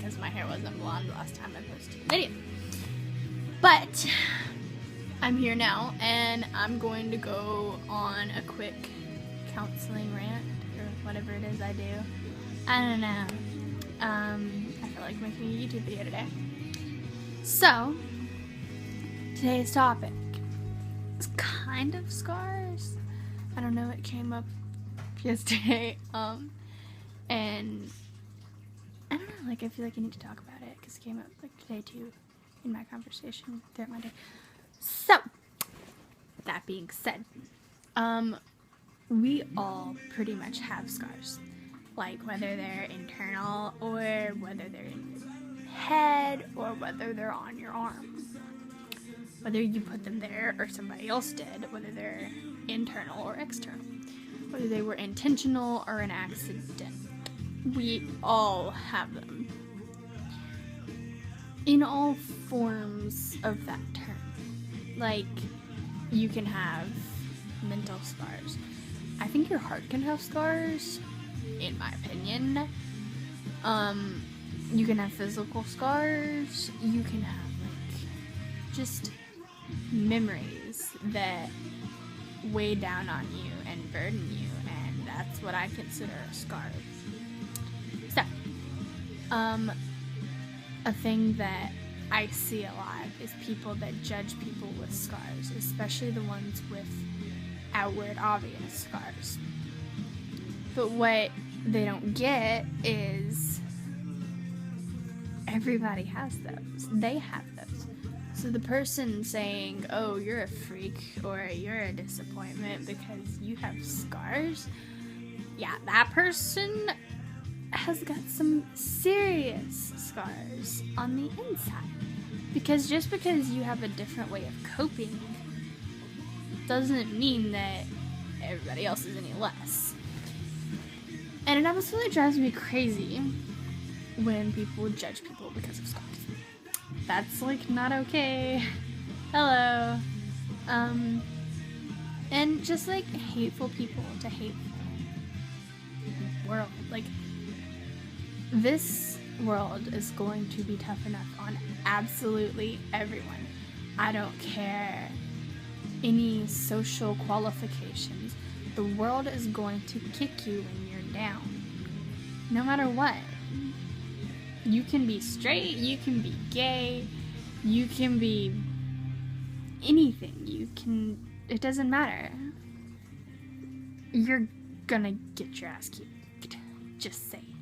because my hair wasn't blonde last time I posted a video. But I'm here now, and I'm going to go on a quick counseling rant, or whatever it is I do. I don't know. I feel like making a YouTube video today. So, today's topic is kind of scars. I don't know, it came up yesterday, and I don't know, like, I feel like I need to talk about it, because it came up, like, today, too, in my conversation throughout my day. So, that being said, we all pretty much have scars, like, whether they're internal, or whether they're in your head, or whether they're on your arm. Whether you put them there, or somebody else did, whether they're internal or external, whether they were intentional or an accident. We all have them. In all forms of that term. Like, you can have mental scars. I think your heart can have scars, in my opinion. You can have physical scars. You can have, like, just memories that weigh down on you and burden you, and that's what I consider a scar. So, a thing that I see a lot is people that judge people with scars, especially the ones with outward obvious scars. But what they don't get is everybody has those. They have those. So the person saying, oh, you're a freak, or you're a disappointment because you have scars, yeah, that person has got some serious scars on the inside. Because just because you have a different way of coping doesn't mean that everybody else is any less. And it absolutely drives me crazy when people judge people because of scars. That's, like, not okay. Hello. And just, like, hateful people to hate the world. Like, this world is going to be tough enough on absolutely everyone. I don't care any social qualifications. The world is going to kick you when you're down. No matter what. You can be straight, you can be gay, you can be anything. It doesn't matter. You're gonna get your ass kicked. Just saying.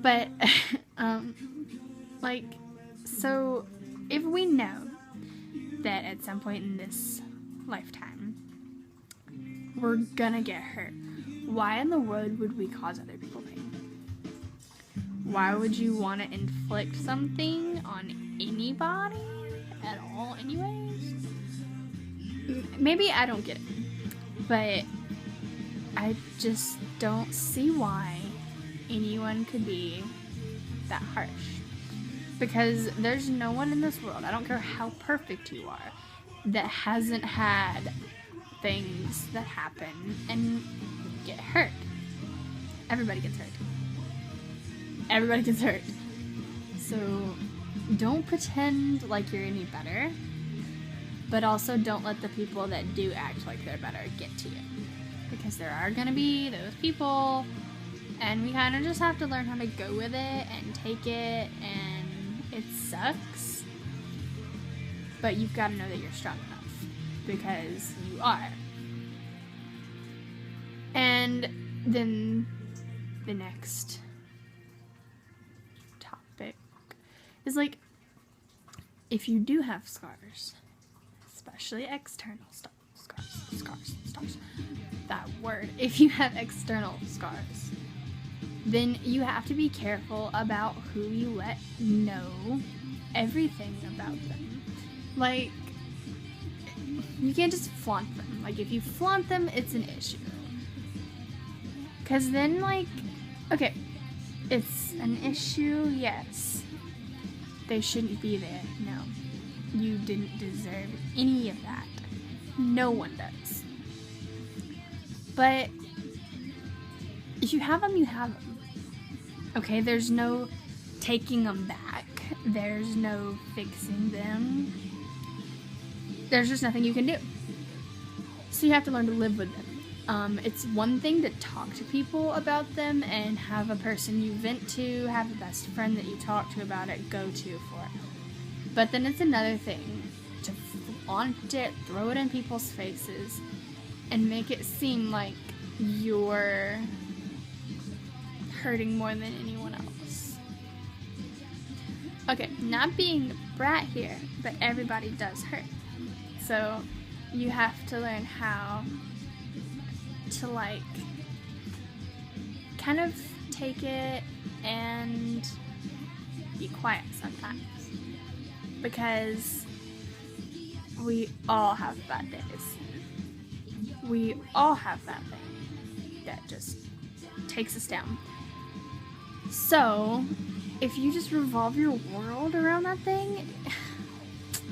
But, like, so, if we know that at some point in this lifetime, we're gonna get hurt, why in the world would we cause other people pain? Why would you want to inflict something on anybody at all anyways? Maybe I don't get it, but I just don't see why anyone could be that harsh. Because there's no one in this world, I don't care how perfect you are, that hasn't had things that happen and get hurt. Everybody gets hurt. Everybody gets hurt. So, don't pretend like you're any better, but also don't let the people that do act like they're better get to you. Because there are gonna be those people, and we kind of just have to learn how to go with it and take it, and it sucks. But you've got to know that you're strong enough, because you are. And then the next topic is, like, if you do have scars, especially external scars, that word, if you have external scars, then you have to be careful about who you let know everything about them. Like, you can't just flaunt them. Like, if you flaunt them, it's an issue. Because then, like, okay, it's an issue, yes. They shouldn't be there, no. You didn't deserve any of that. No one does. But if you have them, you have them. Okay, there's no taking them back. There's no fixing them. There's just nothing you can do. So you have to learn to live with them. It's one thing to talk to people about them and have a person you vent to, have a best friend that you talk to about it, go to for it. But then it's another thing to flaunt it, throw it in people's faces, and make it seem like you're hurting more than anyone else. Okay, not being a brat here, but everybody does hurt. So you have to learn how to, like, kind of take it and be quiet sometimes. Because we all have bad days. We all have that thing that just takes us down. So, if you just revolve your world around that thing,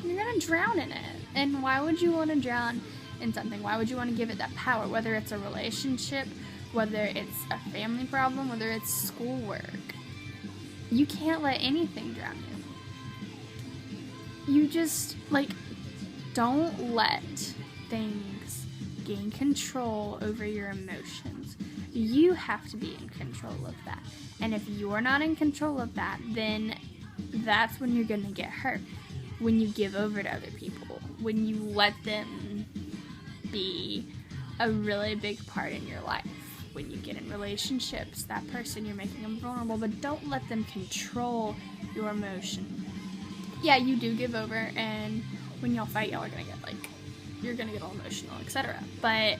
you're gonna drown in it. And why would you want to drown in something? Why would you want to give it that power? Whether it's a relationship, whether it's a family problem, whether it's schoolwork. You can't let anything drown you. You just, like, don't let things gain control over your emotions. You have to be in control of that. And if you're not in control of that, then that's when you're gonna get hurt. When you give over to other people. When you let them be a really big part in your life. When you get in relationships, that person, you're making them vulnerable, but don't let them control your emotion. Yeah, you do give over, and when y'all fight, y'all are gonna get, like, you're gonna get all emotional, etc. But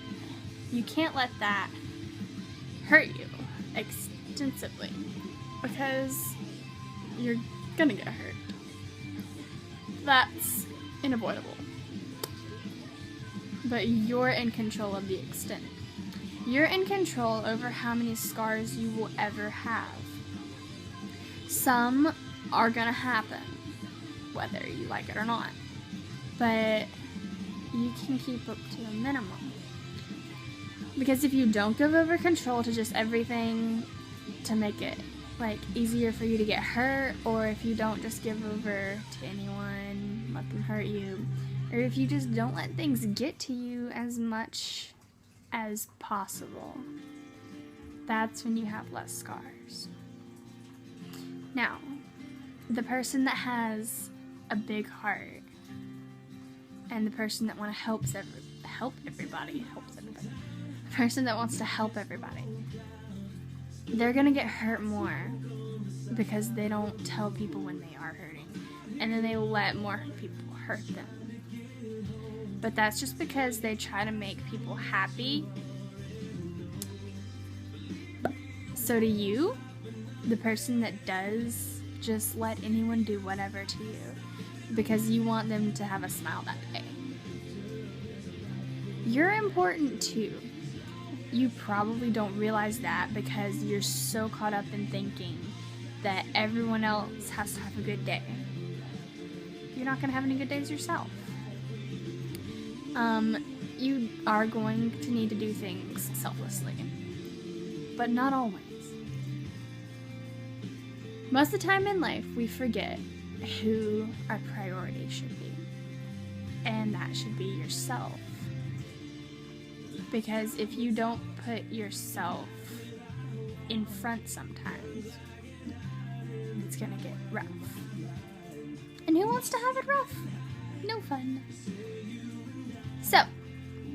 you can't let that hurt you extensively, because you're gonna get hurt. That's unavoidable. But you're in control of the extent. You're in control over how many scars you will ever have. Some are gonna happen, whether you like it or not. But you can keep up to a minimum. Because if you don't give over control to just everything to make it, like, easier for you to get hurt, or if you don't just give over to anyone, let them hurt you, or if you just don't let things get to you as much as possible, that's when you have less scars. Now, the person that has a big heart and the person that wants to help everybody, the person that wants to help everybody, they're gonna get hurt more because they don't tell people when they are hurting, and then they let more people hurt them. But that's just because they try to make people happy. So to you, the person that does just let anyone do whatever to you because you want them to have a smile that day, you're important too. You probably don't realize that because you're so caught up in thinking that everyone else has to have a good day. You're not going to have any good days yourself. You are going to need to do things selflessly, but not always. Most of the time in life, we forget who our priority should be, and that should be yourself. Because if you don't put yourself in front sometimes, it's gonna get rough. And who wants to have it rough? No fun. So,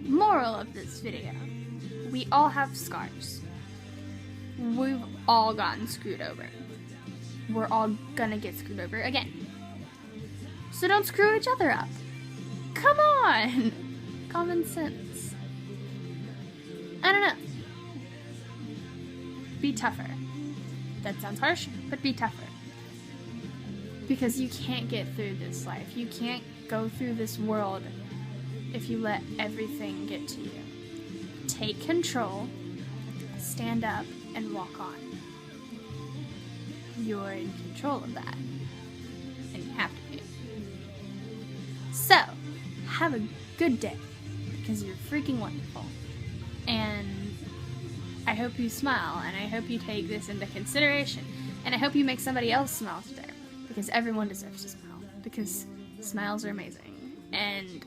moral of this video, we all have scars. We've all gotten screwed over. We're all gonna get screwed over again. So don't screw each other up. Come on! Common sense. I don't know. Be tougher. That sounds harsh, but be tougher. Because you can't get through this life. You can't go through this world if you let everything get to you. Take control, stand up, and walk on. You're in control of that. And you have to be. So, have a good day. Because you're freaking wonderful. And I hope you smile, and I hope you take this into consideration, and I hope you make somebody else smile today, because everyone deserves to smile, because smiles are amazing, and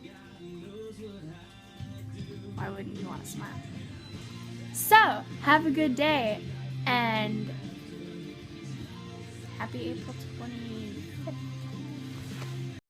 why wouldn't you want to smile? So, have a good day, and happy April 25th.